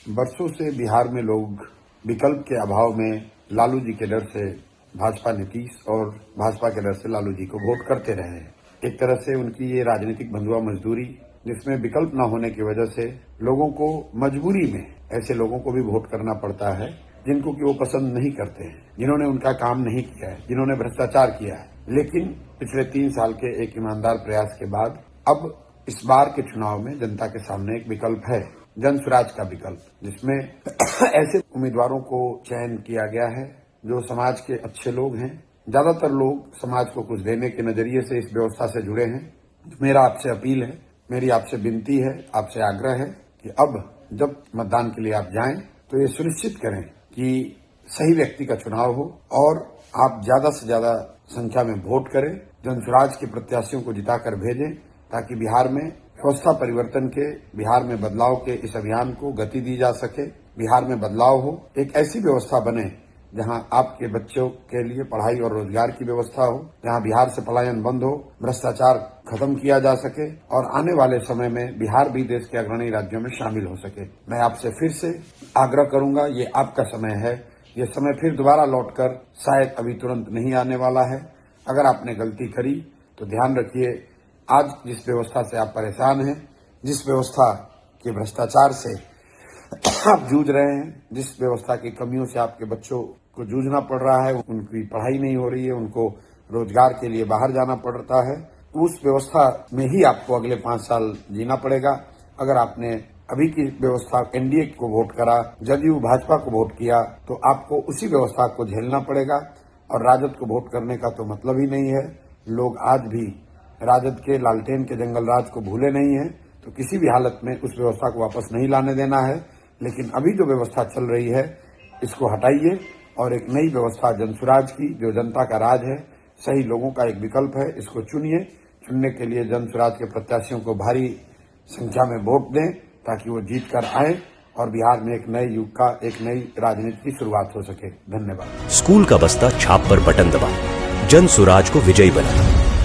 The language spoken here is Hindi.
बरसों से बिहार में लोग विकल्प के अभाव में लालू जी के डर से भाजपा नीतीश और भाजपा के डर से लालू जी को वोट करते रहे हैं। एक तरह से उनकी ये राजनीतिक बंधुआ मजदूरी, जिसमें विकल्प न होने की वजह से लोगों को मजबूरी में ऐसे लोगों को भी वोट करना पड़ता है जिनको कि वो पसंद नहीं करते हैं, जिन्होंने उनका काम नहीं किया है, जिन्होंने भ्रष्टाचार किया है। लेकिन पिछले 3 साल के एक ईमानदार प्रयास के बाद अब इस बार के चुनाव में जनता के सामने एक विकल्प है, जन स्वराज का विकल्प, जिसमें ऐसे उम्मीदवारों को चयन किया गया है जो समाज के अच्छे लोग हैं। ज्यादातर लोग समाज को कुछ देने के नजरिए से इस व्यवस्था से जुड़े हैं। मेरा आपसे अपील है, मेरी आपसे विनती है, आपसे आग्रह है कि अब जब मतदान के लिए आप जाएं तो ये सुनिश्चित करें कि सही व्यक्ति का चुनाव हो और आप ज्यादा से ज्यादा संख्या में वोट करें, जन स्वराज के प्रत्याशियों को जिताकर भेजें, ताकि बिहार में व्यवस्था परिवर्तन के, बिहार में बदलाव के इस अभियान को गति दी जा सके। बिहार में बदलाव हो, एक ऐसी व्यवस्था बने जहां आपके बच्चों के लिए पढ़ाई और रोजगार की व्यवस्था हो, जहां बिहार से पलायन बंद हो, भ्रष्टाचार खत्म किया जा सके और आने वाले समय में बिहार भी देश के अग्रणी राज्यों में शामिल हो सके। मैं आपसे फिर से आग्रह करूंगा, ये आपका समय है, ये समय फिर दोबारा लौटकर शायद अभी तुरंत नहीं आने वाला है। अगर आपने गलती करी तो ध्यान रखिए, आज जिस व्यवस्था से आप परेशान हैं, जिस व्यवस्था के भ्रष्टाचार से आप जूझ रहे हैं, जिस व्यवस्था की कमियों से आपके बच्चों को जूझना पड़ रहा है, उनकी पढ़ाई नहीं हो रही है, उनको रोजगार के लिए बाहर जाना पड़ता है, उस व्यवस्था में ही आपको अगले 5 साल जीना पड़ेगा। अगर आपने अभी की व्यवस्था एनडीए को वोट करा, जदयू भाजपा को वोट किया, तो आपको उसी व्यवस्था को झेलना पड़ेगा और राजद को वोट करने का तो मतलब ही नहीं है। लोग आज भी राजद के लालटेन के जंगल राज को भूले नहीं है, तो किसी भी हालत में उस व्यवस्था को वापस नहीं लाने देना है। लेकिन अभी जो व्यवस्था चल रही है, इसको हटाइए और एक नई व्यवस्था जन स्वराज की, जो जनता का राज है, सही लोगों का एक विकल्प है, इसको चुनिए। चुनने के लिए जन स्वराज के प्रत्याशियों को भारी संख्या में वोट दें ताकि वो जीत कर आए और बिहार में एक नए युग का, एक नई राजनीति की शुरुआत हो सके। धन्यवाद। स्कूल का बस्ता छाप पर बटन दबाएं, जन स्वराज को विजयी बनाएं।